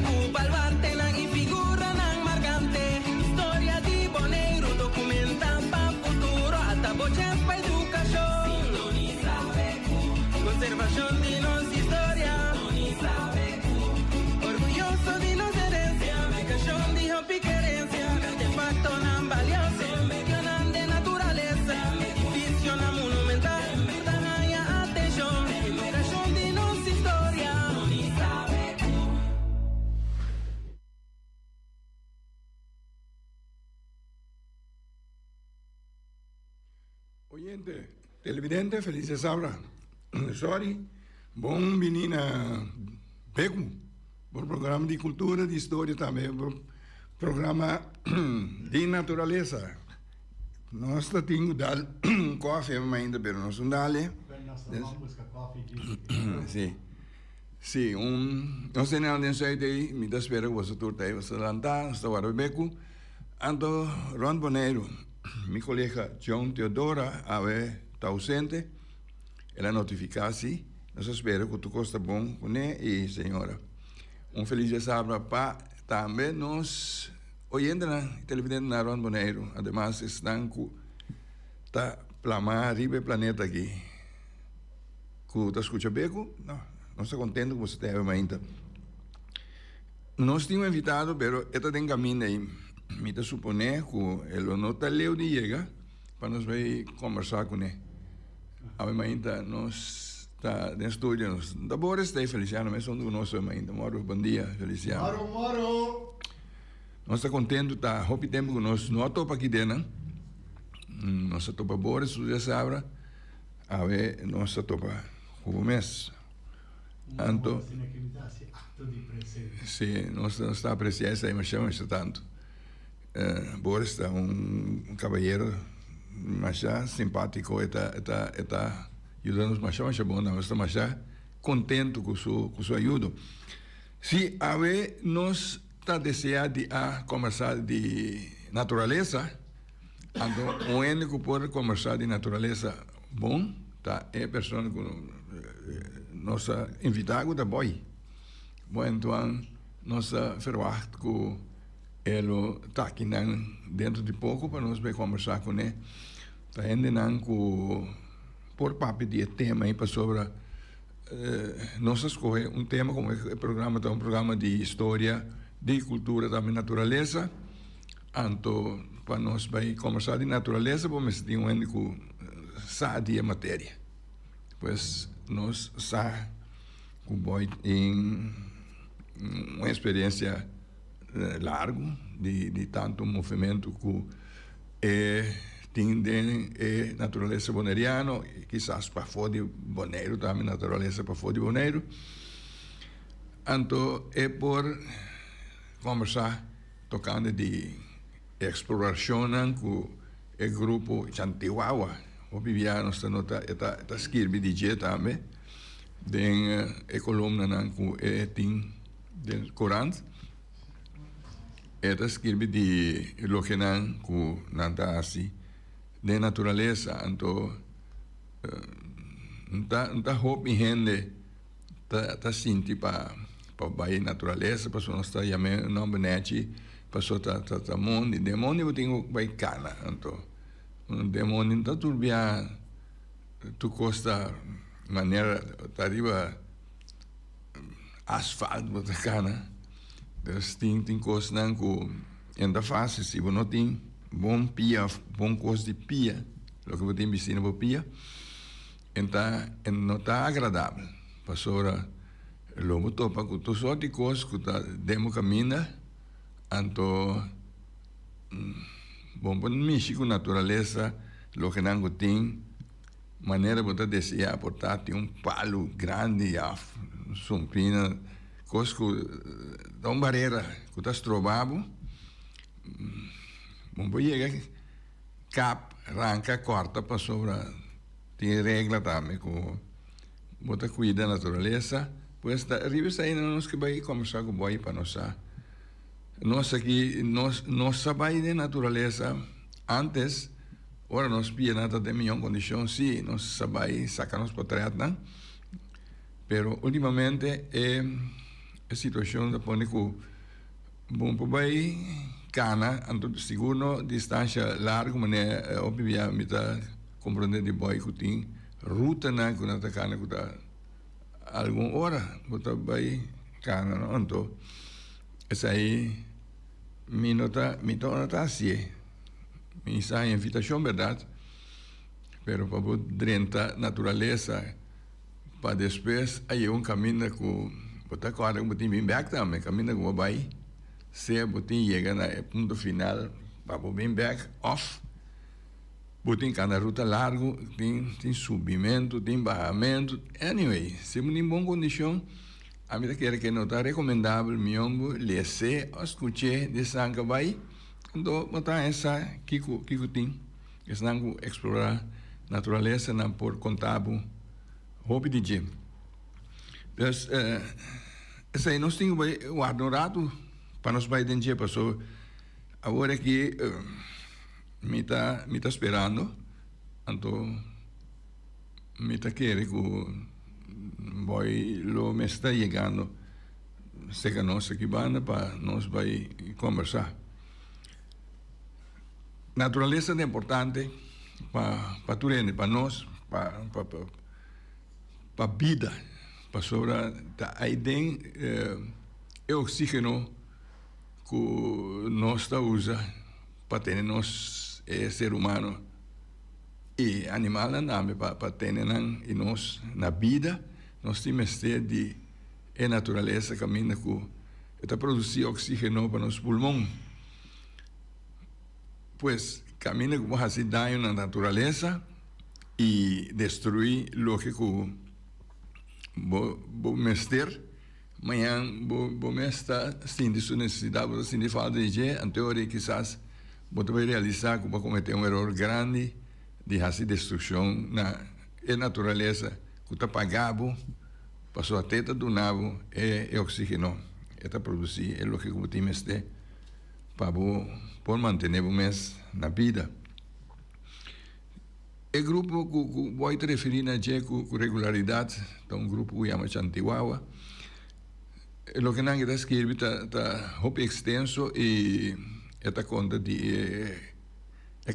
ku balwarte nang ifigura ng margante. Historia di Bonaire, documenta pa futuro at aboches pa edukasyon. Sintoniza BQ, conservación de nos historia. Sintoniza BQ, orgulloso de nos herencia, educación de hopi querencia, artefacto nan valioso, mencionan de naturaleza, edificio na monumental, tanaya atención, educación de nos historia. Sintoniza BQ. Oyente, televidente, felices sabra. Sorry, bom menina Beco, bom programa de cultura, de história também, bom programa de natureza. Nós temos dado café ainda, mas nós não damos. Sim. Sim, nós temos aí, me dá espera que você turta aí, você lantar, está agora Beco, ando Ron Boneiro. Mi colega John Teodora está ausente. Ela notificasse. Nós esperamos que tu gosta bom com ele e senhora. Feliz sábado para também nós oyendo na televisão na Ron Boneiro. Además, estão com tá plamar arriba do planeta aqui. Que tá escutando bem? Não estou contente com você ter ainda. Nós tínhamos invitado, mas está em caminho aí. Me te supone que ele não está leu de chega para nós vai conversar com ele. Ainda nós está no estúdio, nós da boa está Feliciano, mas somos nós ainda. Moro, bom dia, Feliciano. Moro. Nós está contente, está houve tempo que nós não topa aqui dentro. Nós topa boa, isso já sabe. A ver, nós topa o mês. Anto, sim, nós está apreciando essa emoção, isso tanto. Boris é cavalheiro mais simpático, está ajudando mais bom, nós estamos contentes com sua ajuda. Se a ver nós está desejando a conversar de natureza, então o único que pode conversar de natureza bom, tá é a pessoa que nossa invitada da boy. Bom, então nós verwacht que ele está aqui dentro de pouco para nós ver conversar com ele. Está ainda por parte de tema aí para sobre nós escolher tema como é programa um programa de história, de cultura, também natureza. Então para nós vai conversar de natureza, vamos ter único sabe a matéria. Pois nós sabe que vai em uma experiência largo de tanto movimento que tem de natureza boneriano, quizás para fora de Bonaire também natureza para fora de Bonaire. Então é por conversar tocando de exploração com o grupo Chantiwawa, o Viviano está escrevendo de dia também, tem a coluna com tem do Corão. Está escrito de lo que nanta assim de natureza, então não hope gente tá senti para vai natureza, para nós está chamando não benete, para só tá mundo, demônio tem vai cana, então demônio tá turbia, tu costa maneira tá riba asfalto tá cana. Dus tem coisas que ainda fácil, se você não tem bom pia, bom coisa de pia, o que você tem piscina para pia, então não está agradável. Passora, logo topa que tu só de coisas que tá demo caminha, então bom para mexer com natureza, o que não tem maneira de desejar portar palo grande, sumpina, coisas que dá uma barreira que está estrobado, bom para chegar cap, arranca, corta para sobre, tem regra também que bota cuida da natureza, pois está arriba aí nós que vai começar com o boi para nós aqui nós sabemos de natureza antes, ora nós pia nada de melhor condição, sim, nós sabemos sacar nos para trás, não? Pero ultimamente a situação da pone com bom para cana, então seguro distância larga, mas obviamente me tá compreender de boy que tem ruta na que na cana que tá alguma hora, botar vai cana, não? Então essa aí me nota assim, me sai invitação verdade, pero para poder natureza para depois aí caminho com botar corda com bem back também, caminho com vai se botin chega na ponto final para bem back off botin cada ruta largo tem subimento, tem barramento, anyway, se em boa condição a mim quer que não está recomendável miombo lese escutar de sangue vai então botar essa kiko tem esse não explorar natureza não por contábil hobby de gym dus essa aí nós temos guardado para nós vai dentro passou agora que me tá esperando então me tá querendo que vai lo me está chegando sei que nós aqui banda para nós vai conversar natureza é importante para tu para nós para vida para sobre aí tem oxígeno que nós está usa para ter nós ser humano e animal também para ter e nós na vida nós temos que ter a natureza caminha que está produzir oxígeno para nos pulmões pois caminha que vai fazer dano na natureza e destruir o que vou mester amanhã vou mestar sem de sua necessidade sem de falta de jeito em teoria quizás vou realizar que vou cometer erro grande de fazer destruição na natureza que está pagado passou a teta do nabo é oxígeno está produzir é o que o time este para por manter o mês na vida o grupo que vou te referir na com regularidade então grupo que chama Chantiwawa o que não está escrito está muito extenso e está conta de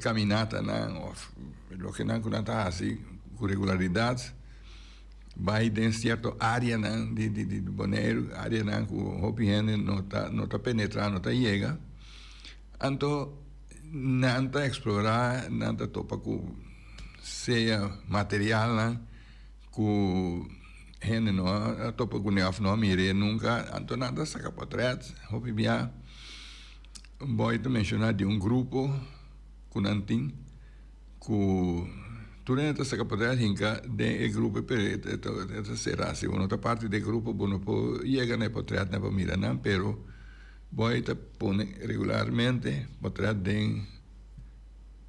caminhada não o que não está assim com regularidade vai em certa área não de Bonaire área não que o gente não está penetrando não está chega então não está explorar não está topa com seja material não que gente não topa com neof não mire nunca então nada saca para trás hope bem vou te mencionar de grupo que não tem que durante essa capacidade hinca de grupo essa será se uma outra parte do grupo não pode chegar nem para trás nem para mirar não pero vou te pôr regularmente para trás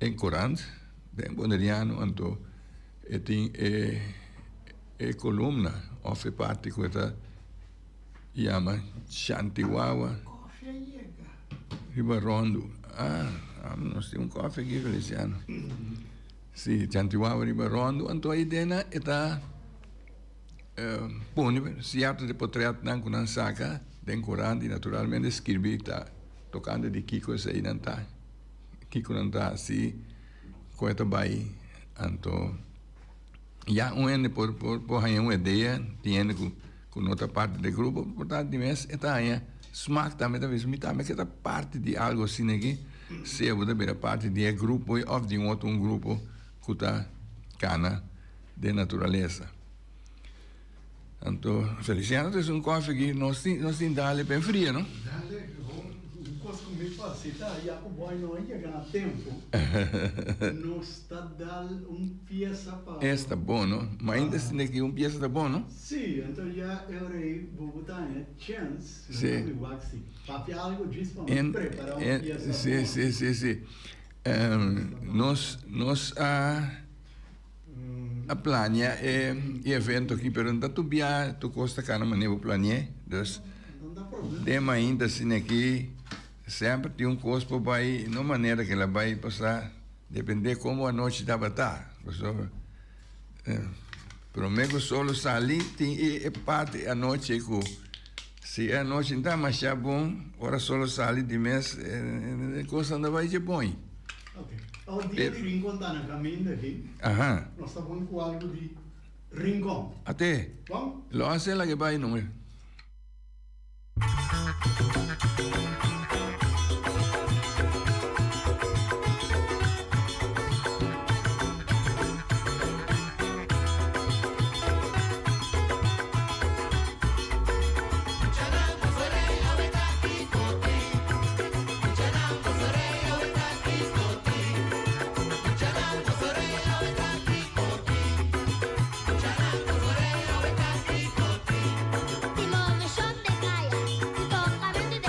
em Corão em boneriano então tem coluna ou faz parte que está chama Chantiwawa Ribarondo nós temos café aqui Feliciano sim Chantiwawa Ribarondo então a ideia está põe certo de portrait não que não saca tem Corão e naturalmente escrever está tocando de Kiko essa aí não está Kiko não está assim com esta baía então já por uma ideia tem com outra parte do grupo portanto de mês está aí smaak também talvez me também que é parte de algo assim aqui se eu der parte de grupo ou de outro grupo que está cana de natureza então Feliciano tem café aqui nós tem dale bem frio não dale coisa comigo facilita já com boy não ia ganhar tempo nos está dando peça para está bom não mas ainda tem aqui peça está bom não sim então já eu rei vou botar chance sim para algo disponível preparar uma peça sim nós a planear evento aqui pergunta tu gosta cara maneiro planear dus não dá problema tema ainda assim aqui sempre tem custo vai não maneira que ela vai passar depender como a noite dava tá pero mesmo solo salir tem parte a noite que Se a noite não está mais bom, ora só sai de mês, coisa ainda vai de bom. Ok. O dia de Rincon está no caminho daqui. Aham. Nós estamos com algo de Rincon. Até. Vamos? Lo hace la que vai, não é? Timón, shot de calla, toca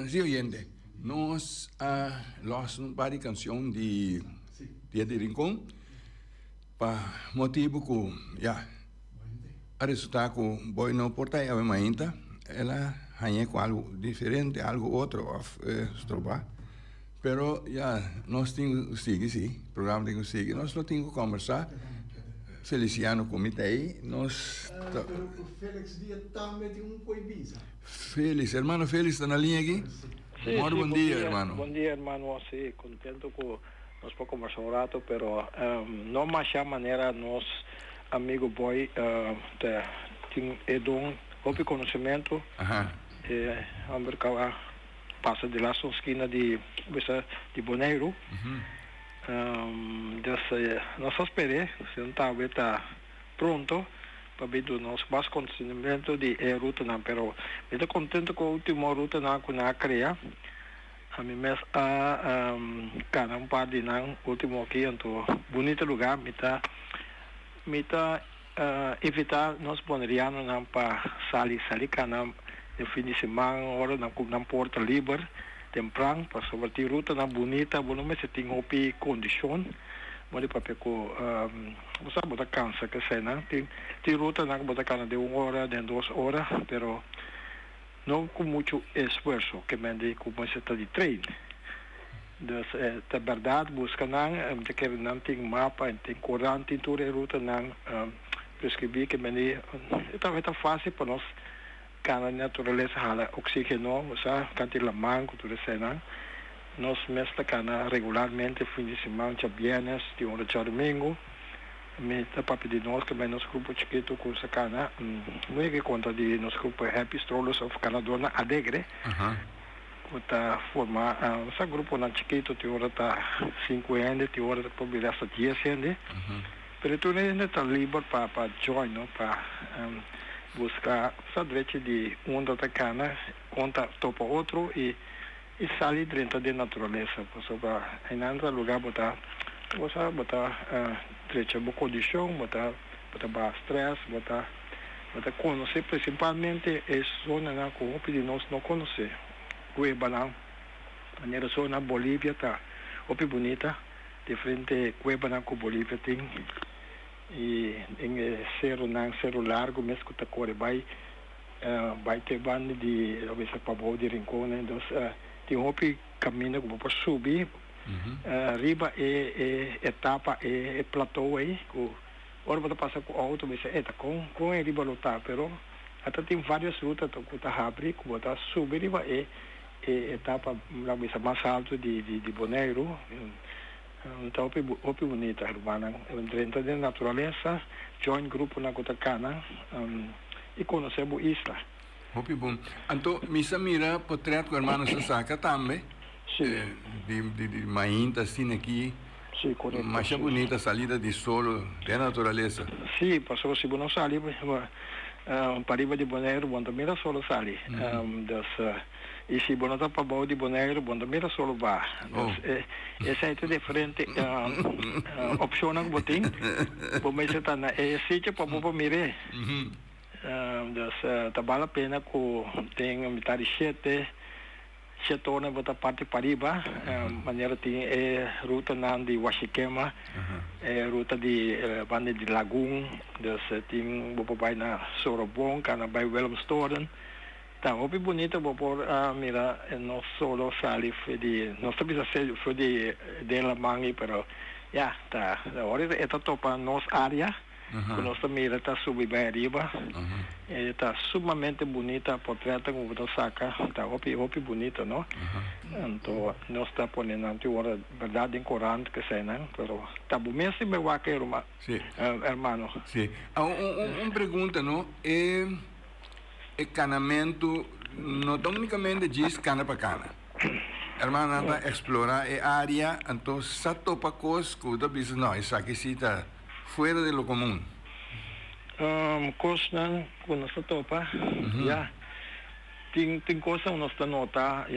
Sí, oyente, nós lançamos um par de canção de Dia de Rincón para motivo que, a resultar que boi não porta a ainda, ela ganha com algo diferente, algo outro, trobar. Pero nós temos que seguir, sim, o programa tem que seguir, nós não temos que conversar. Feliciano comita aí, nós... Pero o Félix Dias também tem coibisa. Félix, hermano Félix, está na linha aqui? Sí, Muy buen día, hermano. Buen día, hermano. Sí, contento que nos podemos conversar un rato, pero no más ya manera nos amigo boy tienen un conocimiento. Ajá. Hombre que pasa de la esquina de Bonaire. Nós esperamos, talvez está pronto para ver o nosso mais conhecimento de ruta, não, pero eu estou contente com a última ruta que nós criamos. A mim mesmo cada par de não último aqui, então bonito lugar, me tá evitar nós bonerianos não para sair cada no fim de semana, hora na porta livre. Temprano, para sobre a ruta na bonita, não me se tem opi condição, mas para peco, você bota cansa que sei, né? Tem ruta na bota cansa de 1 hora, de 2 horas, pero não com muito esforço, que me diz como se está de treino. Então, é verdade, busca não, que não tem mapa, tem corante, tem toda a ruta não prescrever que me diz, talvez é fácil para nós. Cada natureza hala oxígeno, canti la manco, tudo isso, né? Nós mesmo cana regularmente fim de semana, viernes, de hora de domingo, me tá para pedir nós que nosso grupo chiquito com essa cana, muito que conta de nosso grupo Happy Strollers of Canadona Alegre, tá formar esse grupo na chiquito, de hora tá 5 anos, de hora para vir essa 10 anos, pero tu ainda tá livre para join, não, para buscar sadrete de onda da cana, conta topa outro e sair dentro da natureza, para em outro lugar botar trecha boa condição, botar stress, botar conhecer principalmente essa zona na que de nós não conhecer. Cuiabá não, a zona Bolívia tá, opi bonita, de frente Cuiabá não com Bolívia tem. E em cerro largo mesmo que tá corre vai ter banda de observar para de rincão, então tem caminho que para subir riba etapa platô aí que ora você passa com auto você com riba lutar, pero até tem várias rutas que tá abre que você subir riba etapa lá mais alto de Bonaire. Então, é bonita, urbana, dentro da natureza, join grupo na Cotacana e conhecemos a isla. Hopi bom. Então, misa mira portrait com o irmão Sasaka também. Sim. De mainta assim aqui. Sim, correto. Mas é bonita a saída de solo da natureza. Sim, passou se não sair, para riba de Bonaire, quando mira solo sair. E se você está para baixo de Bonaire, quando mira solo vai. Essa é de frente opção que você tem. Porque você está na sítio para você mirar. Então, vale a pena que tem metade de 7 horas para parte para riba. Maneira tem ruta de Washiquema, ruta de banda de Lagoon, tem você vai na Sorobon, na vai Willemstoren. Tá, opi bonita por mira não solo sali de não sabia se foi de la mangi, pero tá agora está topa nossa área que nós mira tá subir bem arriba tá sumamente bonita portreta como você saca tá opi bonita, não? Então nós está ponendo agora verdade em corante que sei, não? Pero tá bom mesmo me vai querer uma hermano. Sim. Pergunta, não? Canamento não unicamente diz cana para cana. Hermana anda explorar a área, então só topa coisas que você diz, não, isso aqui está fora de lo comum. Coisas que nós topa, tem coisas que nós nota,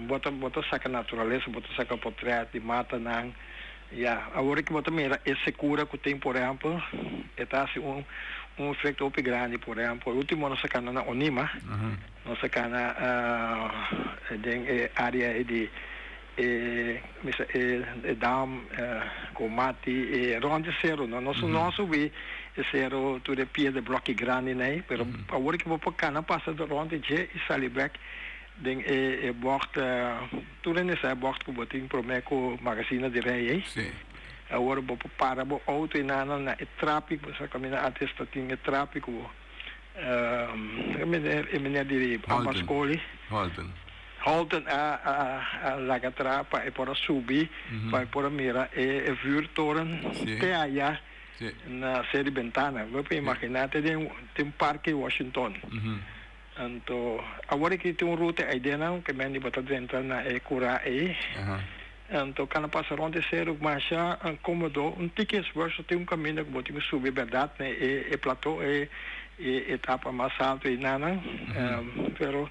bota saca natureza, bota saca portrait de mata, Ja, agora que bota mira, é segura que tem, por exemplo, está assim efeito muito grande, por exemplo, o último nossa cana na Onima, nossa cana tem área de dam, comati, ronde zero, não nosso vi zero to the pia de bloque grande, né? Pero agora que vou para cana passa do ronde je e sali back. Den bocht toen nessa bocht que botin promeco magazine de rei Sim. agora vou para bo auto na tráfico essa caminha até está tinha tráfico menina de Ambascoli Holden a Lagatrapa e para subir para por mira e vuurtoren te allá na série Ventana vou imaginar tem parque Washington então, agora que tem route a ideia não que me bota dentro na cura aí. Então, quando passa onde ser o marcha incomodou, ticket verso tem caminho que botinho subir verdade, né? E platô etapa mais alta e nada. Pero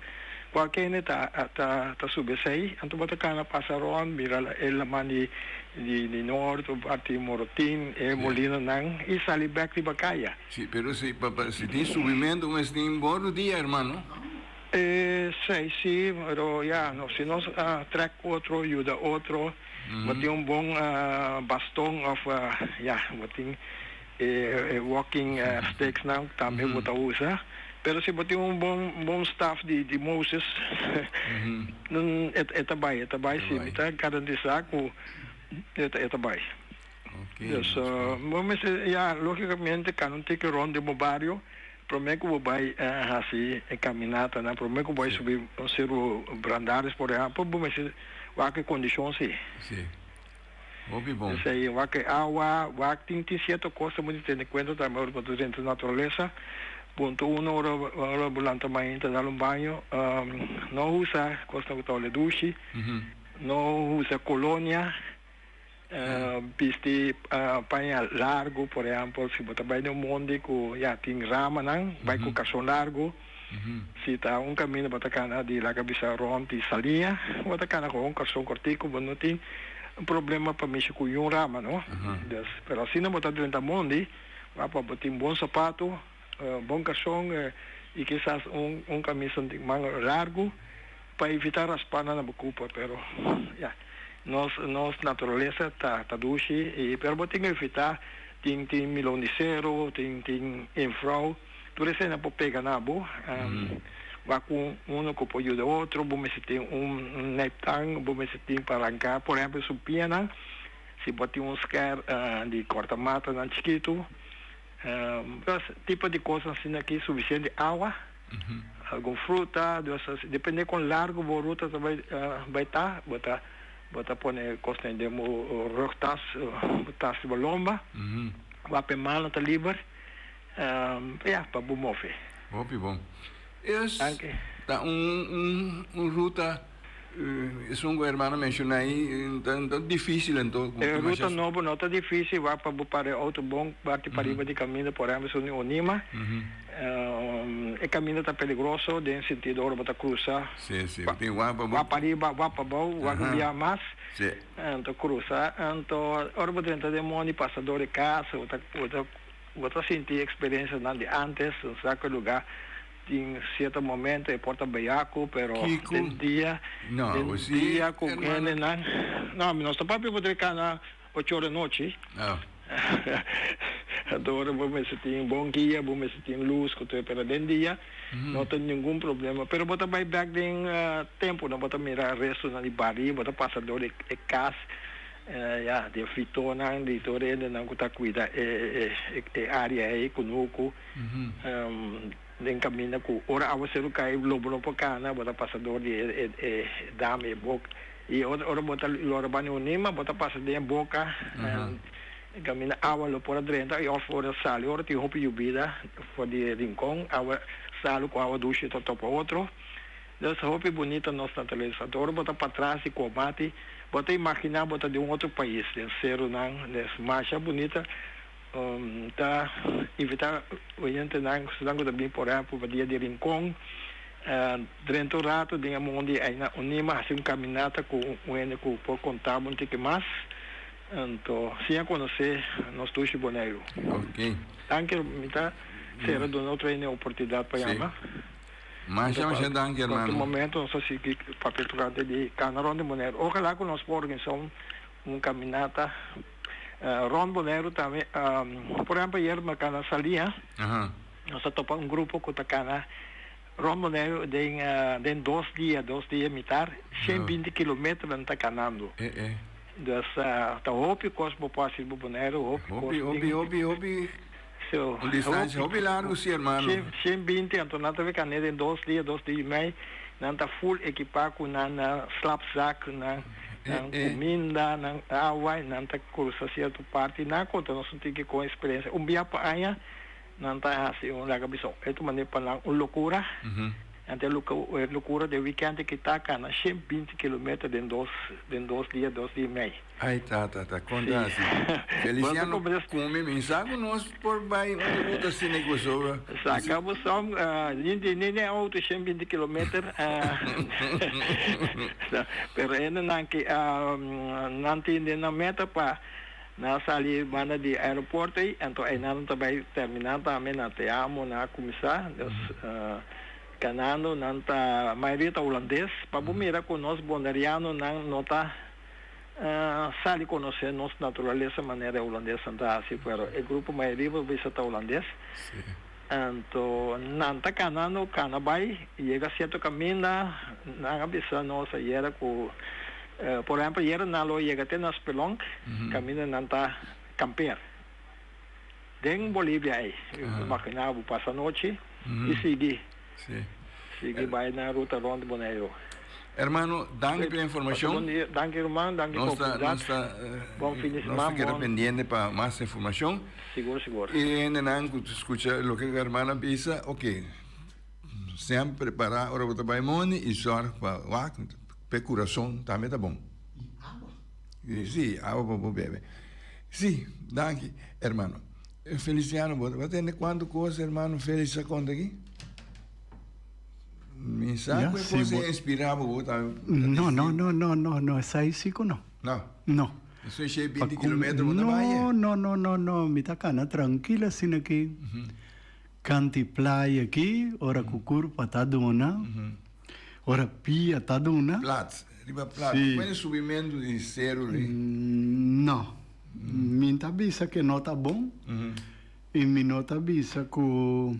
qualquer né tá subir aí, então bota quando passa onde mira ela mani de norte parte Morotin Molina não e sali back de Bacaia. Sí, pero si tem subimento, mas tem bom dia, hermano. Sì, però no, se non track outro, aiuta outro, tem bom bastão of tem walking sticks não, também bota usa. Pero se botar bom staff de Moses, não é bem sim, tá garantizar que é bem. Okay. Mas logicamente quando tem que rondar o bairro, prometo que vai assim caminhada, né? Prometo que vai subir ser brandares por exemplo, mas que condições sim. Sim. Bom. Sei, que água, tem certa coisa muito ter em conta também para a natureza. Ponto 1 ora volante mais dar banho, não usa costa que le duche, não usa colônia, piste panha largo, por exemplo, se botar bem no mundo que tem rama não, vai com cação largo, se tá caminho botar cana de lá cabeça ronde salinha, botar cana com cação cortico, não tem problema para mexer com rama, não? Pero assim não botar dentro do mundo, vai para botar bom sapato, bom cação e quizás camisa de manga largo para evitar raspar na bocupa, pero nossa natureza tá duche e pero botar que evitar tem milão de zero, tem infrau, tudo isso não pode pegar na boa, vai com que pode ajudar outro, vamos se tem neptang, vamos se tem para arrancar, por exemplo, supiana, se botar scare de corta-mata na chiquito, tipo de coisa assim aqui, suficiente água, alguma fruta, depende com largo, boa ruta vai estar, botar pôr costa de rotas, botar se lomba, vai para mal tá livre, para bumove. Bom. Tá ruta um hermano mencionou aí, tão difícil então. Ruta nova não tá difícil, vai para outro bom parte para riba de caminho, por exemplo, no Onima. O caminho tá perigoso, em sentido hora para cruzar. Sim, tem vai para riba, vai para baixo, vai cambiar mais. Sim. Então cruzar, então hora para dentro de monte passador de casa, outra sentir experiência de antes, sabe lugar. Em certo momento é porta beiaco, pero tem dia com ele não, nós papai poder cá 8 horas da noite. Adoro, vamos se tem bom guia, vamos se tem luz, que tu para dentro dia, não tem nenhum problema. Pero bota vai back em tempo, não bota mirar resto na de bari, bota passador de casa, de fitona, de torrente, não que tá cuida área aí conosco. Nem caminha com ora a você cai lobo no pocana bota passador de dame boca e ora bota lora banho nima bota passador de boca caminha água lo por dentro e fora sale ora tem roupa bebida for de rincão água salo com água duche todo para outro dessa roupa bonita nossa natureza ora bota para trás e comate bota imaginar bota de outro país de ser não dessa marcha bonita tá evitar o gente não também por exemplo para dia de rincão dentro do rato de onde aí na Onima assim caminhada com o ene com por contar muito que mais Então, sim, a conhecer nós dois boneiros. Ok. Danke, mita, será do outro aí a oportunidade para chamar. Mas chama a danke, Naquele irmão. momento, nós seguimos para Portugal de Canaron de Boneiro. Ou lá que nós organizamos caminhada Ron Boneiro também. Por exemplo, hier na salinha, nós topamos grupo que está Ron Boneiro tem 2 dias militar, 120 km está canando. Dus dan hoop je kost bepaald in Bonaire, Hobby. Een distância, hobby largo, sim, irmão. 120, então nós temos caneta em 2 dias meio, nós está full equipado na slapzak, na comida, na água, nós está curso certa parte, na conta nós temos que com experiência. Dia para amanhã, nós está assim, laga bisou. Itu maneira para loucura. Ante loucura de weekend que está cá na 120 km em 2 dias meio. Ai, tá. Conta assim. Feliciano, come mensagem nós por vai outra se negociou. Acabamos só nem auto 120 km. Pero ainda não tem na meta para na sair banda de aeroporto aí, então aí não também terminar também na teamo na começar. Canano nanta maioria holandês para bumira com nós boneriano não nota sali conhecer nossa natureza maneira holandesa anda assim pero o grupo maioria vai ser holandês então nanta canano canabai chega certo caminho na cabeça nossa era com por exemplo era na lo chega até nas pelong caminho nanta camper em Bolívia aí imaginava passar noite e seguir Sigue vai na ruta Ron de Bonaire. Hermano, danke pela informação. Danke, irmão, danke por bom fim de semana. Nós queda pendiente para mais informação. Seguro. E ainda não escuta o que a irmã pensa, ok. Sempre preparar hora para vai money e só para coração também tá bom. Sim, água para beber. Sim, danke, hermano. Feliciano, vai ter quanto coisa, hermano, feliz a conta aqui? Mensaje puede inspirar No, es ahí sí que no. No. Eso es 20 kilómetros de valle. No, mi tacana tranquila sin aquí. Canti playa aquí, ora cucur pataduna. Ora pia taduna. Plats, riba plats. Puede subimento de cero ali? No. Mi avisa que no está bom. E mi nota avisa que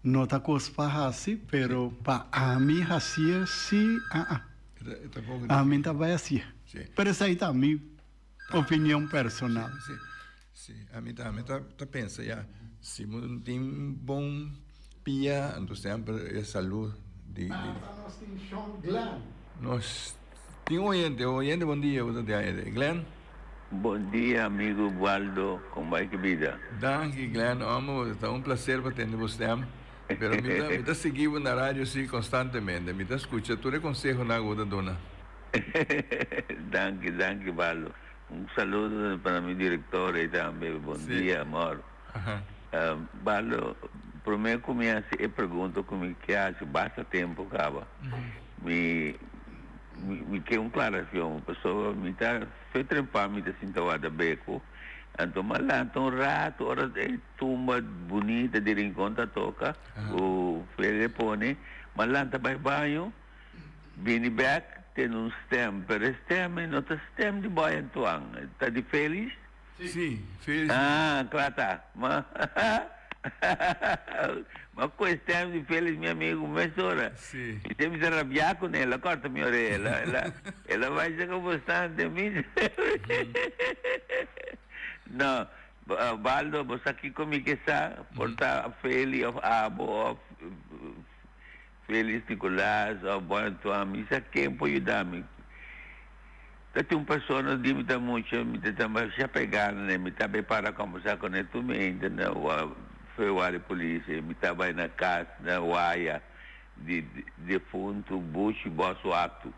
não está cosparrasi, pero para a mim assim sim, a mim também assim. Pero essa aí tá minha opinião personal. Sim, a mim tá pensa já, se não tem bom pia, então sempre é saúde de. Nós temos Sean Glenn. Nós tem oyente, bom dia, Glenn. Bom dia, amigo Waldo, como vai que vida? Danke, Glenn, está um prazer para atender você. Pero me está seguindo na rádio assim constantemente, me está escutando, tu consejo na agora, dona. Danke, Valdo. Saludo para mi diretor e também. Bom dia, amor. Valdo, primeiro começo e pergunto como que acha, basta tempo, acaba. Me quer uma declaração, pessoa me está foi trempar, me está sentado beco. Então, um rato, hora de tumba bonita de encontra toca, o telefone, malanta vai banho, vem back, tem stem, pero stem não está stem de boy antuang, está de feliz? Sim, feliz. Claro tá, mas com stem de feliz, meu amigo, mesora. Sim. E temos que rabiar com ela, corta minha orelha, ela vai chegar bastante de mim. No, Valdo, você aqui comigo está, porta feliz, abo, feliz Nicolás, bom tu amigo, isso aqui pode ajudar-me. Tem uma pessoa que me dá muito, me dá mais já pegar, né? Me dá bem para conversar com ele também, entendeu? Foi o área polícia, me dá bem na casa, na Uaia, de defunto, Bush, Bosso Ato.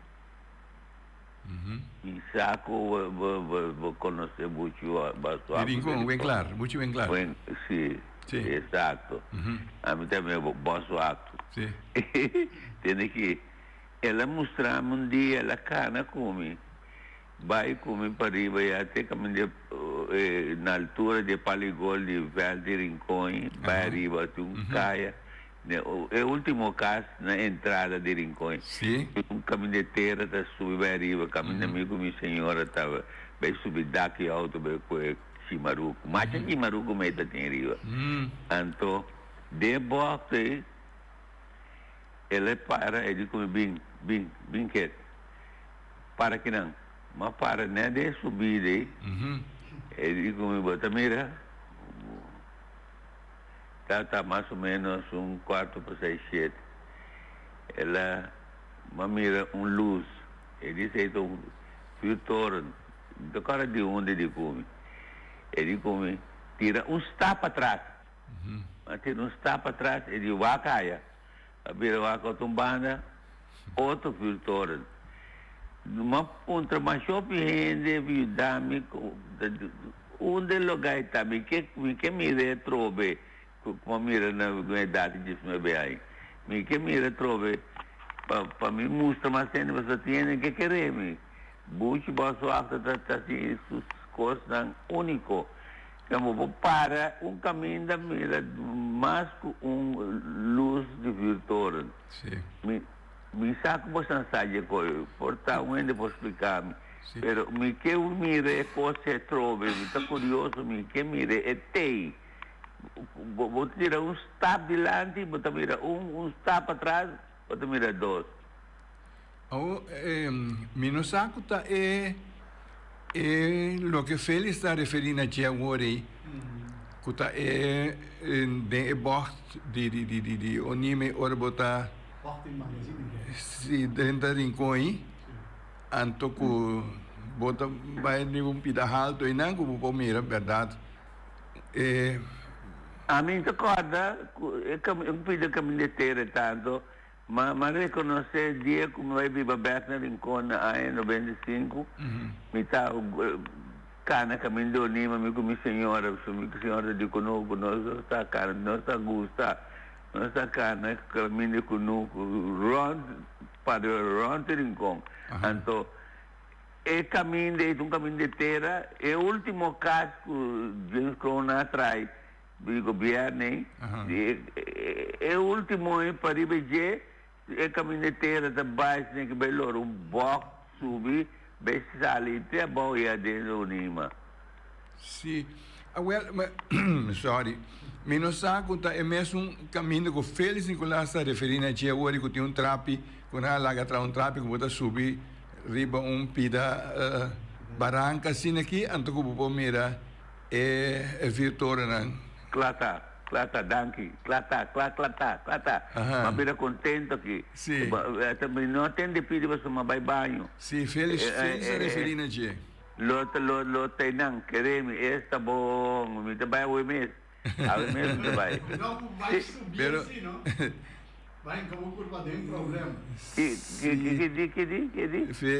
E saco vou conhecer muito bastante. Bem claro, muito bem claro. Sim, exato. A mim também é bosso ato. Sim. Tem que ela mostrar um dia ela cana come. vai comer para riba e até caminho na altura de Paligol de Val de Rincón, vai arriba, tu caia. É o último caso na entrada de Rincón. Sim. Um caminho de terra está subindo vai arriba, caminho amigo minha senhora estava vai subir daqui alto vai com Chimaruco. Mas Chimaruco meta tem arriba. Então, de volta ele para ele come bem quieto. Para que não? Mas para né de subir aí. Ele come bota mira. Tá mais ou menos 5:45. Ela mira luz. Ele disse um filtro do cara de onde ele come. Ele come tira step atrás. Tira step atrás ele vai cair. A beira vai com tumbanda outro filtro. Uma ponta mais shopping rende vidame onde lugar está me que mira trobe como mira na idade de me aí me que mira trobe para me mostrar mas tem você tem que querer me bucho baixo acta tá assim sus coisas único como para caminho da mira mais com luz de filtro mi saco você sabe coisa porta onde posso explicar pero mi que mire coisa trobe me tá curioso mi que mire tei vou tirar step dilante vou tirar step atrás vou tirar dois mi saco tá lo que Félix está referindo aqui agora aí que tá de bort de onime orbota si dentro Rincón aí anto que bota vai de pida alto e não como por mira verdade a mim te acorda pida caminho terra tanto mas reconhecer dia como vai viver aberto na Rincón em 95 me tá cana caminho do Nima me com minha senhora de conosco nós está cara nós está gusta nós está cana caminho conosco para de Rincón então é caminho de terra é o último caso que James Corona atrás do governo é o último para ir é caminho de terra da base tem que belor bloco subir bem sair até boia dentro do Nima sim sorry menos saco tá é mesmo caminho que Félix Nicolás está referindo a dia agora que tem trape quando ela atrás trape que bota subir riba pida barranca assim aqui anto que vou mira é virtude não clata danke clata mas bira contento que também não tem de pedir para uma banho sim Félix está referindo a dia lo tenang queremos está bom me vai o mês a mês vai não vai subir assim não vai como curva de problema que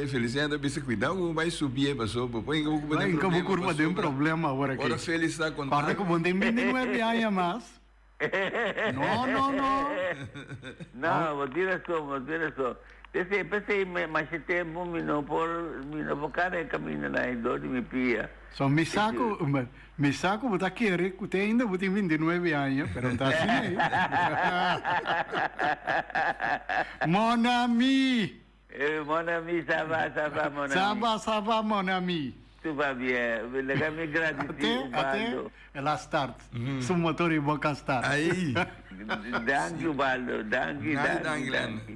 Feliciano deve cuidar como vai subir passou põe como curva de problema agora aqui agora Félix está contando para que não tem 29 anos mais não vou dizer só pensei mas tempo me não por cara caminho na indo de me pia so me saco botar querer que tem ainda tem 29 anos pero tá assim mon ami ça va mon ami tu va bien me gratifico até ela start su motor e boca start aí danke Baldo danke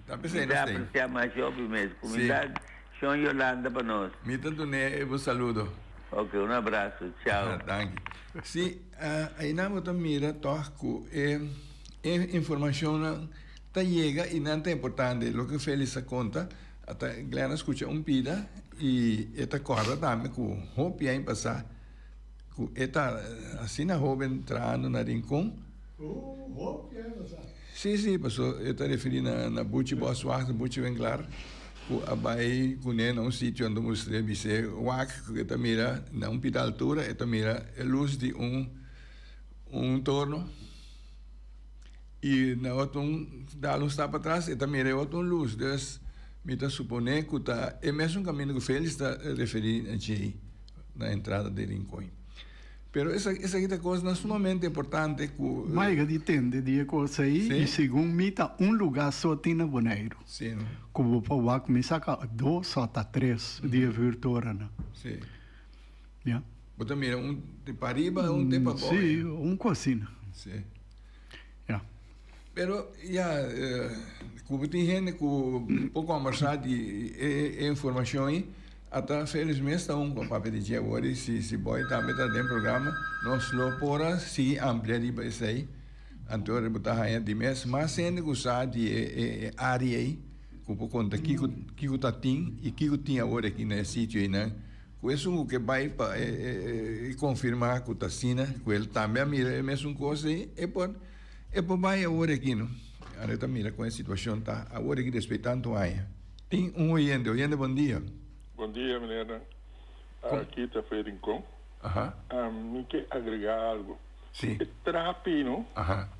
tá pensando assim dá mais shopping mesmo comunidade São Yolanda para nós me tanto né eu saludo ok abraço tchau danke sim aí na moto mira toco informação tá chega e não é importante o que Félix conta até Glenn escuta pida e esta corda também com hope aí passar com esta assim na jovem entrando na Rincón hope aí passar sim passou eu estou referindo na Buchi Boswart Buchi bem claro com a baía com um sítio onde mostrei você que esta mira na pida altura esta mira a luz de torno e na outro dá luz está para trás esta mira é outra luz me tá suponer que é mesmo um caminho que o Félix está referindo aqui na entrada de Rincón. Pero essa aqui coisa é sumamente importante. Mas eu entendo de coisa aí, e segundo mim, tá lugar só tem na Bonaire. Sim. Como para o me saca 2 ou 3 de virtude, né? Sim. Yeah. Você mira, de Pariba, de para baixo. Sim, cocina. Sim. Yeah. Pero, como tem gente que pouco conversar de informação aí, até felizmente está com papel de dia agora, se pode também estar dentro do programa, nós lo pora se ampliar isso aí, então eu botar aí de mês, mas sendo que usar de área aí, como conta que está tem e que tinha agora aqui nesse sítio aí, né? Com isso que vai para confirmar que está assim, né? Com ele também mira é mesmo coisa aí, é por vai agora aqui, não? Agora mira com a situação tá agora aqui respeitando aí. Tem oyente, bom dia. Bom dia, menina. Aqui está Rincón. Me quer agregar algo. Sim. Trapi, não?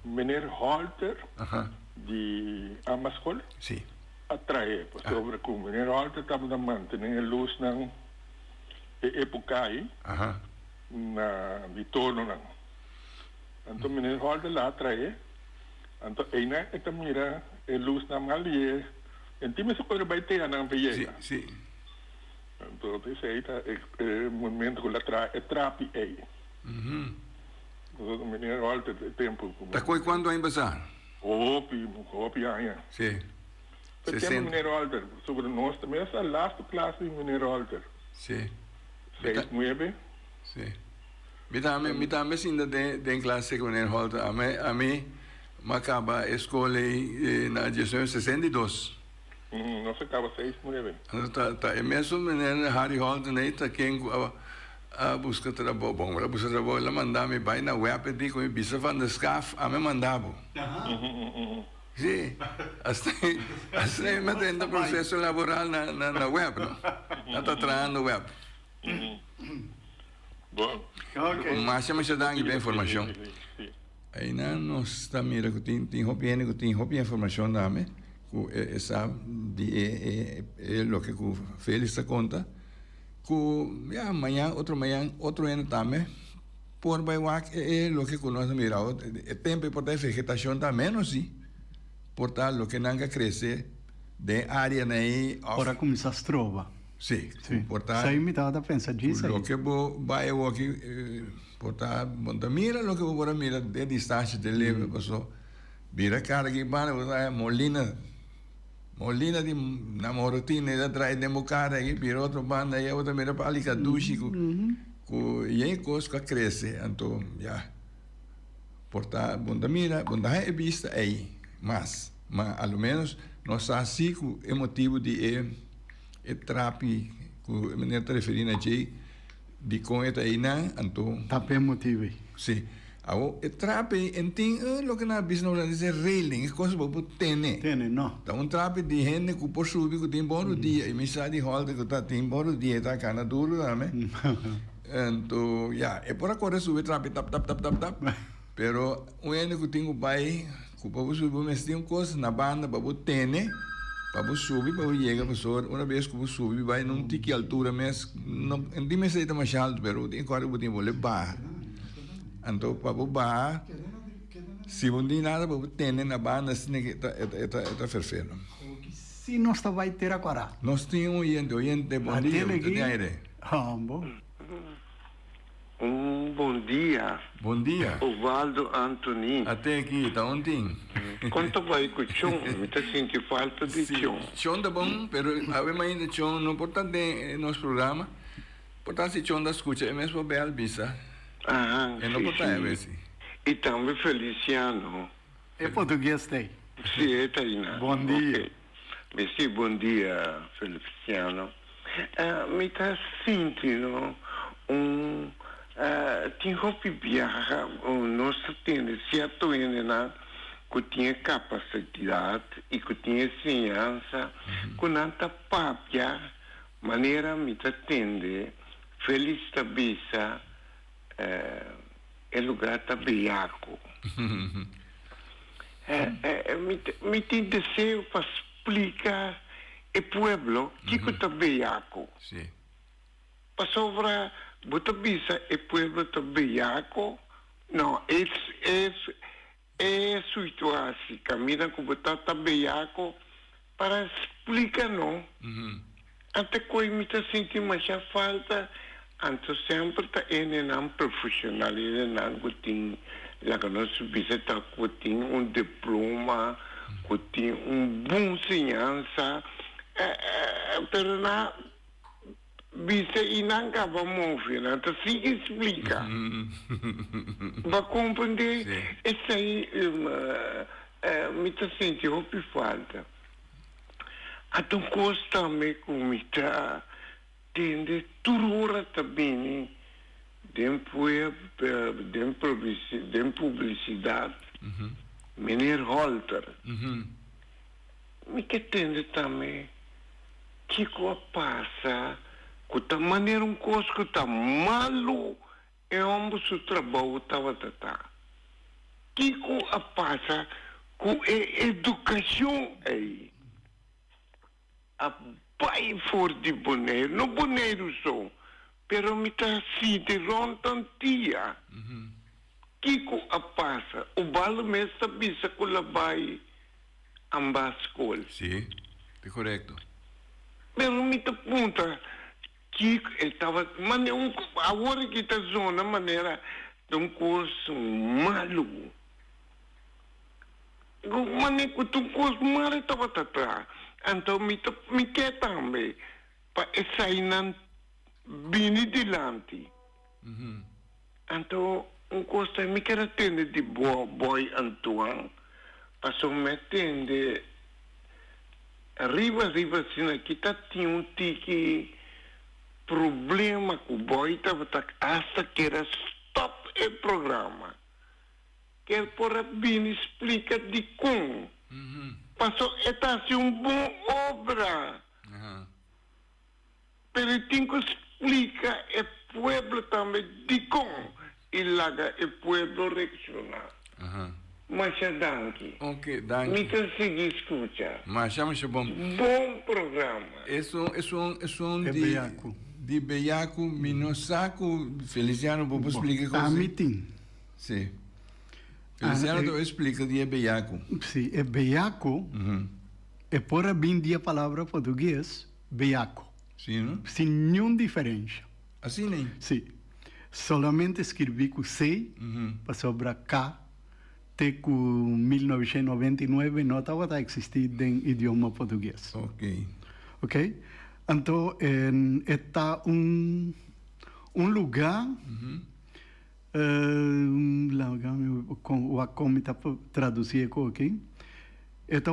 Menino Holter, de Amascol. Sim. Atrai, sobre que o menino Holter estava a manter a luz na época aí, na retorno. Então, o menino Holter lá atrai. Então, ainda está mira a luz na malia. Então, se pode bater a não ver. Sim. Então, isso aí é o momento que é trapi aí. O menino volta de tempo. Tá com quando vai passar? Hopi aí. Sim. O tempo menino volta sobre nós também essa last classe menino volta. Sim. 6, 9. Sim. Me também ainda tem classe com menino volta. A mim acaba a escola na 1962. Nós acaba 6, 9. É mesmo menino Harry Holt, né? Tá quem a busca trabalho, bom, a busca trabalho, ela mandava me vai na web de com bisa van de scaf, a me mandava. Sim. Assim, mas dentro do processo laboral na web, não? Ela está trabalhando na web. Bom. Ok. Mas chama se dá bem informação. Aí nós está mira que tem roupa informação também. Essa é o que o Félix está conta que amanhã outro ano também por baiuac é o que nós miramos é tempo para a vegetação também não sim portar o que não cresce de área aí para começar a trova sim portar sai me dá pensar disso o que vai o que portar mira o que vou mira de distância de leve passou vira cara que vai Molina de namorotina da trai democrata que per outro banda e outra mera palika dushi ku e coisa cresce então já porta bunda é vista aí mas ao menos nós assim que é motivo de trapi que me está referindo aqui de com eta aí não então tá bem motivo sim trape tem o que na business dizer railing coisa para tene não tá trape de gente que por subir que tem bom dia e me sai de holder que tá tem bom dia tá cana duro também então é por agora subir trape tap pero o ano que tem o pai que para subir mas tem coisa na banda para tene para subir para chegar para uma vez que subir vai não tem que altura mas não tem mais aí tá mais alto pero tem agora que tem vou levar então para o se não tem nada para ter na banda assim que está perfeito se nós vai ter agora nós temos oyente bom dia tem aire bom bom dia Ovaldo Antoni até aqui tá ontem quanto vai com o chão me está sentindo falta de chão tá bom pero havemos ainda chão não importante nosso programa portanto chão da escuta é mesmo bem albisa e não pode é mesmo e também Feliciano é português tem sim é taina bom dia okay. Bom dia Feliciano me está sentindo tem roupa viaja nós temos certo ainda que tinha capacidade e que tinha ciência que não está papia maneira me está tendo feliz tabisa é lugar tabiaco. Me tem desejo para explicar e pueblo, Kiko Tabeyaco. Sí. Pasovra, Butabisa e pueblo Tabeyaco. No, es situação. Camina com Butata Tabeyaco para explicar, não? Até que me está sentindo mais a falta, então sempre está em profissionalidade, não tem, lá que nós visita, que tem diploma, que tem bom ensinança, pero na bisa inang ka ba mo fina, então se explica, vai compreender, essa aí me está sentindo que falta. Então, costa me comita, tende turura também, dem publicidade, meneer Holter. Me que tende também, que passa, que tá maneira coisa que tá malo, é onde o trabalho estava tata. Que passa, com educação aí. A pai for de boneiro, não boneiro só, pero me tá assim de rontantia. Kiko a passa, o balo mesmo bisa com la vai amba escola. Sí, é correto. Pero me tá punta, Kiko estava, mas agora que tá zona maneira de curso malo. Mas que curso malo estava atrás. Então, me quer também para sair bem adiante. Então, coisa me quer atender de boy Antoine, para me atender arriba, assim, aqui tinha tique problema com o boy, estava hasta que era stop o programa. Que por bem explica de como. Passou, está assim uma boa obra. Pero tem que explicar o pueblo também de como ele laga o pueblo reaccionar. Mas danke. Ok, danke. Me consegui escutar. Mas chama-se bom. Bom programa. É de Beyaco, Minosaco, Feliciano, vou explicar como Amitim. Sim. Feliciano te explica de Beyaco. Sim, é Beyaco. É por bem de a palavra português, Beyaco. Sim, não? Sem nenhuma diferença. Assim, nem? Sim. Solamente escrevi com C, para sobrar K, até que 1999 não estava a existir em idioma português. Ok. Ok? Então, está lugar, como está traduzir aqui, está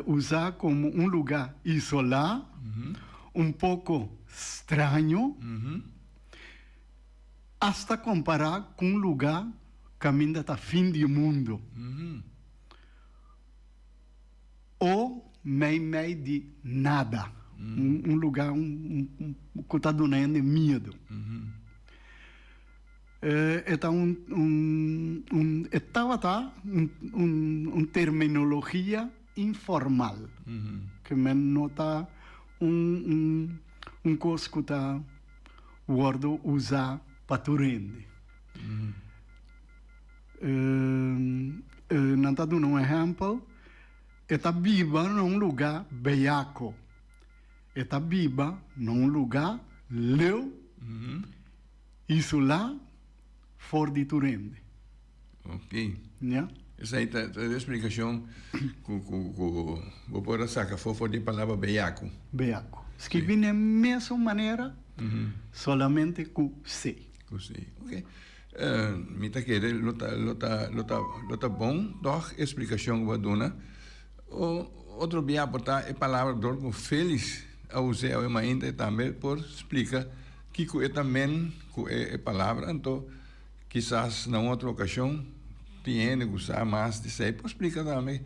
usar como lugar isolado, pouco estranho, hasta comparar com lugar que ainda está fim do mundo. Ou meio de nada. Lugar que está dando medo. Estava terminologia informal. Que me nota coisa que está word usar para turende. Não está dando um exemplo. Está viva num lugar beaco. Está viva num lugar leu, isolado, fora de turende. Ok. Yeah? Essa aí é a explicação que vou pôr sacar fora de palavra beaco. Beaco. Escrevi da mesma maneira, solamente com C. Com C. Ok. Me está querendo, lota bom, doch explicação que vou dar. Outro dia botar a palavra do feliz a usar ainda também por explicar que é também a palavra, então quizás na outra ocasião tem que usar mais de sei por explicar também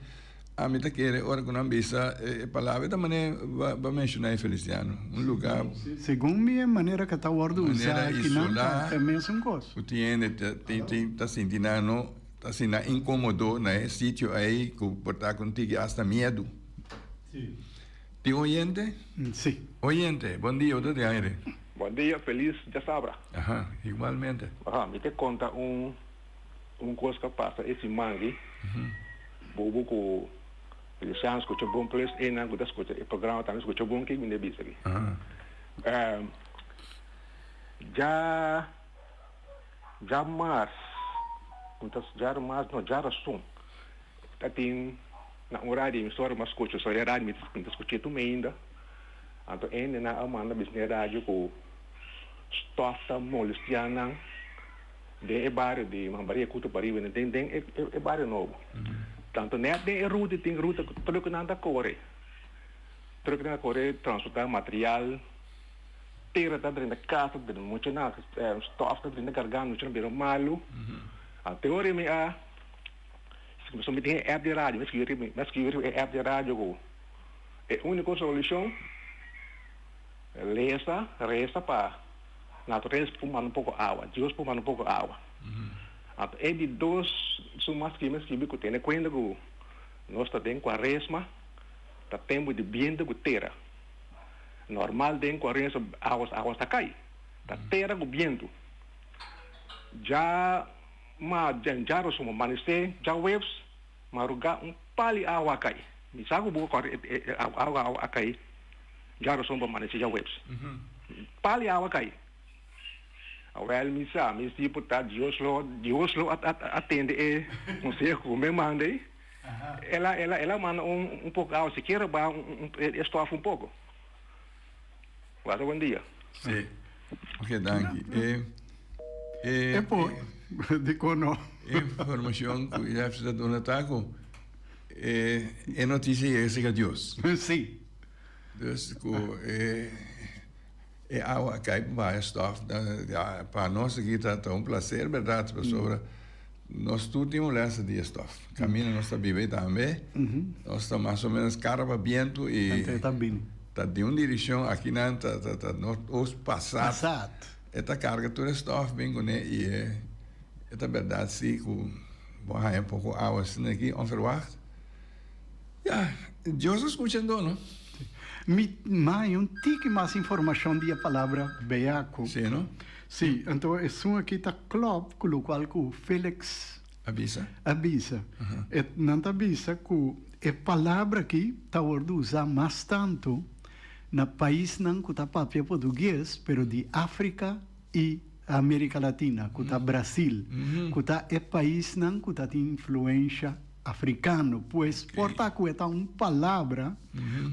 a mim tá querer hora que não bisa a palavra da maneira vai mencionar em Feliciano lugar segundo minha maneira que está word usar que não é a mesma coisa o tem tá sentindo está sendo incômodo, né? Sítio aí que portar contigo hasta medo. Sí. ¿Ti oyente? Sí. Oyente, buen día, usted de aire. Bom dia, feliz de sabra. Ajá, igualmente. Me te conta coisa que passa esse mangue. Bobo com ele já escuta bom place e não escuta o programa também escuta bom que me debisa aqui. Já mas já ração. Tá tem na horário de história mas escuta só era me escuta tu ainda. Então ainda na amanda business rádio com stofta molestiana de bairro de Mambaria Couto Pariu tem bairro novo. Tanto net tem ruta troca nada corre transportar material terra tá dentro da casa dentro muito na stofta dentro da garganta muito bem malo. A teoria me se você me tem app de rádio mas que app de rádio é a única solução resta para natureza pumando um pouco água, Deus pumando um pouco água. É de dois sumas que bico tem quando que nós temos com a resma, tá tempo de viento com terra. Normal tem com a resma água está cai, tá terra com viento. Já o sumo manise, já waves, maruga pali água cai. Me sabe o água cai. Já o sumo manise já waves. Pali água cai. Well, me tipo tá Deus lo atende não sei como me mandei. Ela manda um pouco água se quer ba estofa um pouco. Guarda bom dia. Sim. Ok, danke. Dico no. Informação que já precisa de um ataque. É notícia essa que Deus. Sim. Dus agua cai para stof para nós aqui tá um prazer verdade pessoa nós tudo temos essa de stof caminho nós tá viver também nós tá mais ou menos cara para viento e tá de uma direção aqui não tá nós passado esta carga toda stof bem com e esta verdade sim com um pouco água assim aqui onverwacht ja Deus escutando não. Mas um tique mais informação de a palavra beaco. Sim, não? Sim, então é um aqui está club com o qual o Félix avisa. E não avisa que a palavra aqui está usar mais tanto na país não que está papel português, pero de África e América Latina, que está Brasil, que está é país não que está tem influência africano, pois porta cueta uma palavra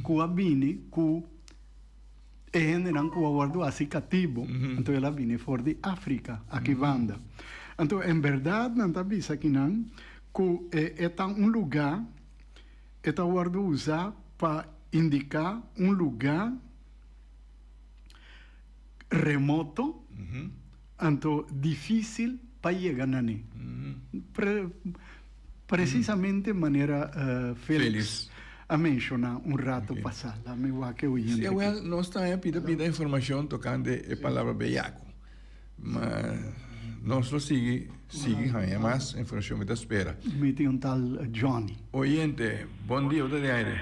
que a bine que é não que o guardo assim cativo, então ela vine for de África, aqui banda. Então em verdade não tá visa aqui não que é um lugar é tá guardo usar para indicar um lugar remoto, então difícil para chegar nele. Precisamente maneira feliz a mencionar um rato passado a me va que hoje sim, well, nós também pida informação tocando a palavra beaco mas nós só sigue mais informação que espera me tem um tal Johnny oyente bom dia de aire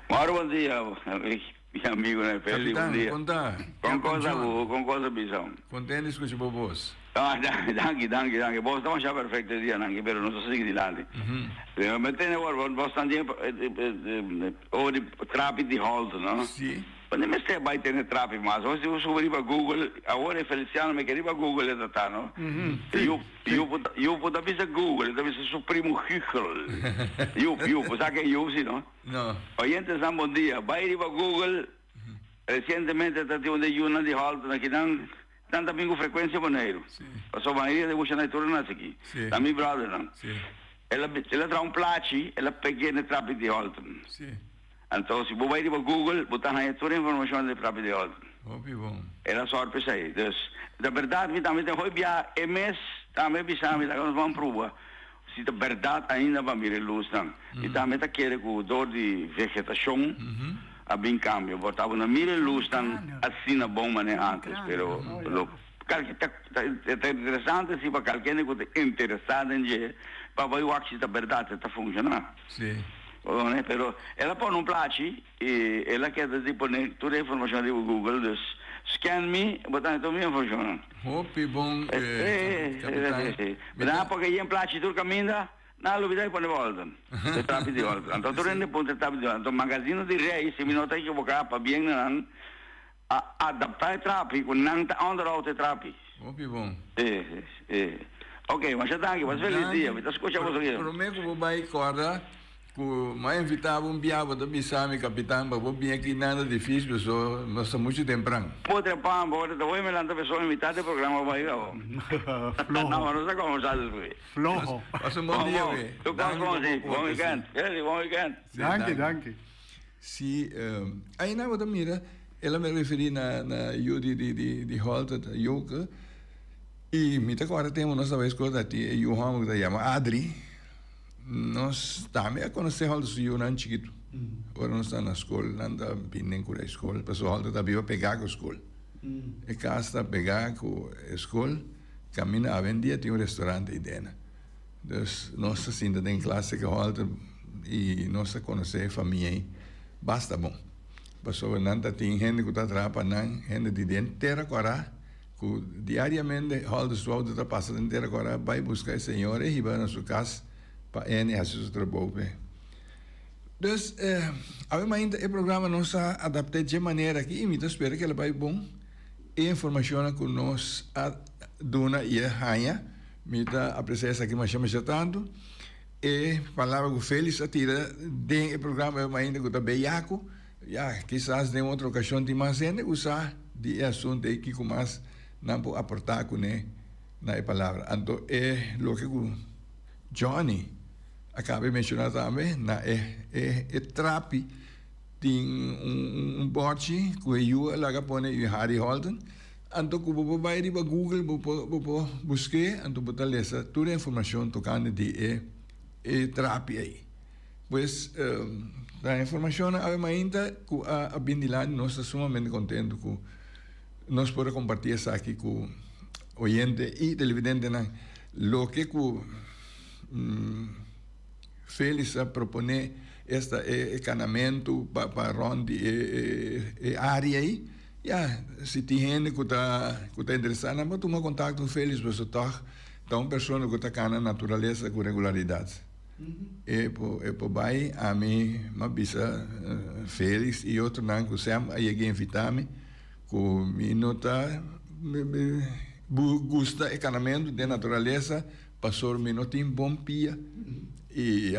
bom dia meu amigo né feliz bom dia com coisa visão contente escutar vos danke. Vos estamos já perfeito dia, danke, pero não sei de lá. Mas tem agora bastante de trap de halt, não? Sim. Quando me está vai ter trap, mas hoje eu subi para Google, agora Feliciano me queria para Google tá, não? Eu vou dar visa Google, dar visa supremo Google. Eu, sabe que eu sim, não? Não. Oyentes, bom dia. Vai para Google. Recentemente está tendo uma de halt aqui não. Tanta bingo frequência maneiro. A sua maneira de buscar na turma aqui. Da minha brother não. Ela traz um plate, ela pequena trap de alto. Então se você vai para Google, botar na toda a informação de trap de alto. Bom. Ela sorte para aí. Dus da verdade me também foi via MS, também bisame da nós vamos provar. Se da verdade ainda vai vir luz não. E também tá querendo com dor de vegetação. A bem cambio, botava na mira luz assim na bom maneira antes, pero é interessante se para qualquer que é interessado em para ver o que a verdade está funcionando. Sim. Pero ela pone um plate e ela quer dizer toda a informação do Google, dus scan me, botar então minha informação. Hopi bom, capitão. Mas porque aí em plate tu caminha, na lubida e põe volta. De trapi de volta. Então tu rende ponto trapi de volta. Então magazine de rei, se me nota equivocada para bem não adaptar o trapi com não underau o trapi. Hopi bom. Ok, mas já está aqui, mas feliz dia, me escucha você. Prometo que vou vai corda, que mais invitava biabo da Bissami, capitão, para vou vir aqui nada difícil, pessoal, nós estamos muito temprano. Pode pão, pode, te vou me lançar pessoa invitada do programa vai ir. Não, não sei como já foi. Flojo. Passa um bom dia, velho. Tu consegue, bom weekend. Bom weekend. Danke. Sim, aí na outra mira, ela me referi na Yudi de Holta, da Yoga. E me agora temos nossa vez coisa que o homem que se chama Adri, nós também a conhecer o seu não chiquito. Agora nós estamos na escola, anda bem com a escola, o pessoal está vivo pegar com a escola. E cá está pegar com a escola, caminha a vender tem restaurante aí dentro. Então nós assim tem classe que volta e nós conhecer a família aí, basta bom. Pessoal não tem gente que está trabalhando, gente de dentro, terra agora. Diariamente, holda sua está passando inteira agora, vai buscar a senhora e vai na sua casa para fazer o trabalho. Então, ainda o programa não está adaptado de maneira que eu espero que ele vai bom e a informação que nós dona e a rainha, me a presença aqui mais chama tanto e palavra que feliz a tira do programa ainda que está bem jaco, quizás em outra ocasião de mais gente usar de assunto que com mais não pode aportar com na palavra. Então, é o que o Johnny acaba de mencionar também, é trapi, tem bote que eu lá põe em Harry Holden, então, que eu vou ir para Google, vou buscar, então, vou ler toda a informação tocando de trapi aí. Pois, a informação, ainda, que a Bindilani, nós estamos sumamente contentos com nós podemos compartilhar isso aqui com o oyente e televidente, lo que Félix propõe este encanamento para onde área aí, se tem gente que está interessada, mas toma contato com o Félix, você está uma pessoa que está na natureza com regularidade. E por baixo, a mim, uma bisa Félix e outro não, que sempre aí invitar-me, que me nota gusta encanamento de natureza, passou me nota em bom pia e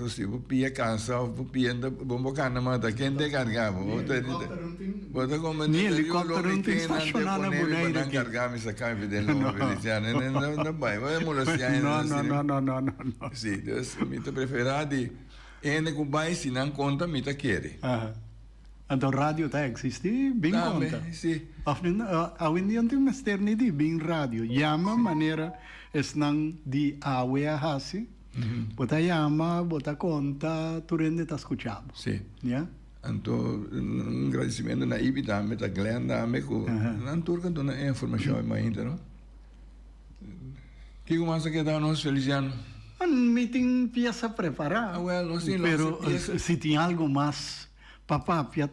se o pia cansa, o pia anda bom bocana, mas da quem te carregava, bota como helicóptero não tem estacionar na boneira aqui. Carregar me sacar evidente não vai, não. Sim, Deus me te preferar de ene com vai se não conta me te querer. Então, rádio está existe, bem conta. Sim. Hoje em dia, mas ter nem de bem rádio. Chama maneira, não de awe a hasi. Bota chama, bota conta, tu rende está escutando. Sim. Yeah? Então, agradecimento na IBI também, da Glenn também, que não turca dona informação ainda, não? Que mais que dá nós, Feliciano? Meeting pieza preparada. Pero se tem algo mais papapia,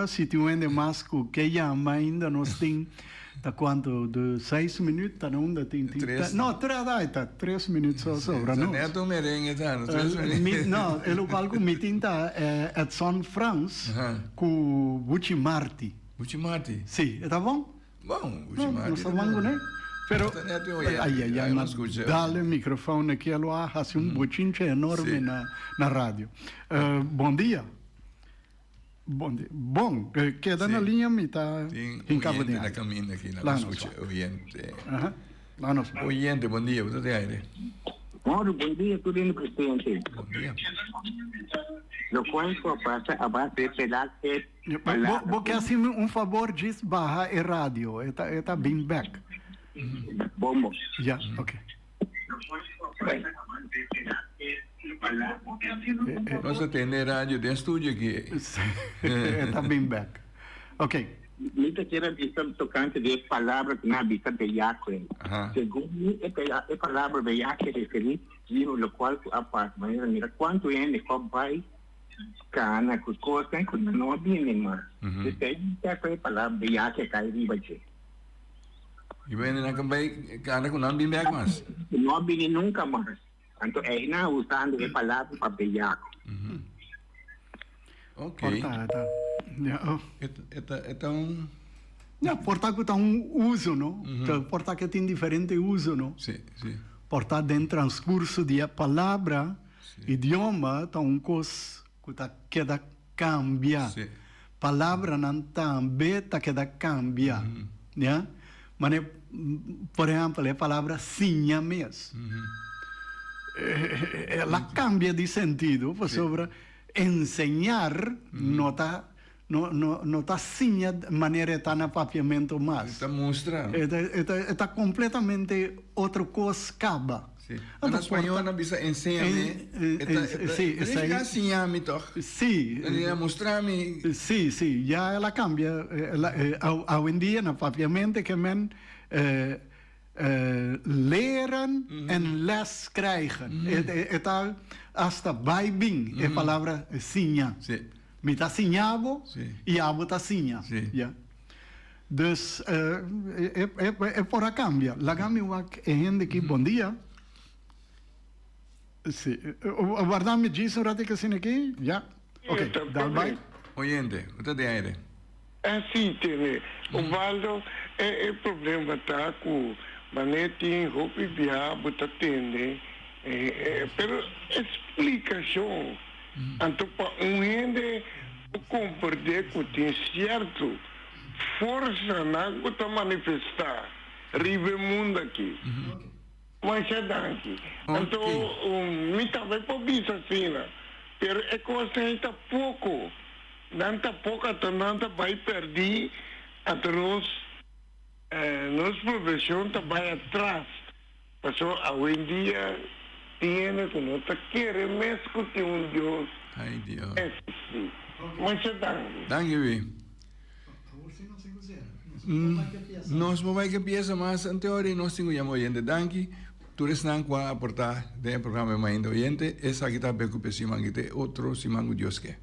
se tem um mais que chama ainda, nós tem, tá quanto? De 6 minutos, tá não, tem... Não, 3 minutos só sobra, não? Neto merengue, tá? 3 minutos. Não, é o algo meeting tá, é São France, com Bucci Marti. Bucci Marti? Sim, tá bom? Bom, Bucci Marti. Não sabemos, né? Pero, dá-lhe o microfone aqui, ela faz bochinche enorme na rádio. Bom dia. Bom, queda na linha, me está em Cabo de na caminho aqui, na escuta, oyente. Lá nos oyente, bom dia, você tem aire? Bom dia, tudo indo presidente. Bom dia. Lo cuento a base de pedaço. Porque assim, favor, diz barra e rádio, está bem back. Bom. Já, ok. Nós temos rádio de estúdio aqui. Está bem back. Ok. ni te quiero estar tocante de palabras que no habita de Yahweh. Según mí, esta palabra de Yahweh referir, lo cual aparte, mira, cuánto es de combate, cana, cosa, no viene más. Esta palabra de Yahweh cae arriba, che. Y ven a cambiar, cana con no viene más. No viene nunca más. Entonces, ahí no usando la palabra para de Yahweh. Ok. Esta Portanto, está uso, não? Portanto, que tem diferente uso, não? Sim, sim. Portanto, dentro do transcurso da palavra, idioma, está coisa que queda cambia. Palavra não também está queda cambia, né? Mas, por exemplo, a palavra sinha mesmo. Ela cambia de sentido, sobre ensinar, não está assim de maneira tan apapiamento mais. Está mostrando. Está completamente outra coisa acaba. Sim. Na espanhol não bisa ensina-me. Sim, isso aí. Ensina-me toch? Sim. Ele mostrar-me. Sim, sim. Já ela cambia. Hoje em dia, na papiamento, que men leren en les krijgen. Está hasta bijbing, a palavra sinha. Sim. Me está sinhado e a está sinha. Ja. Dus é por a cambia. La cambia é gente que bom dia. Sim. Guardar-me disso, rati que assim aqui? Já. Ok. Dá vai. Oyente, você tem aire? Assim, tem. O Valdo é problema tá com manete, roupa e viabo tá tendo. Pero explicação. Então, para gente compreender que tem certo força na que manifestar ribe mundo aqui. Mas é daqui. Então, me também pode dizer assim, pero é coisa que está pouco. Não está pouco, então vai perder a nossa profissão vai atrás. Passou hoje em dia tiene que no te quiere mesmo que Deus. Ai, Deus. É sim. Mas é danke. Nós vamos que pieza mais anterior e nós temos um oyente. Danke. Tu estás com a aportar do programa mais oyente. Essa aqui está bem que outro se mango Deus quer.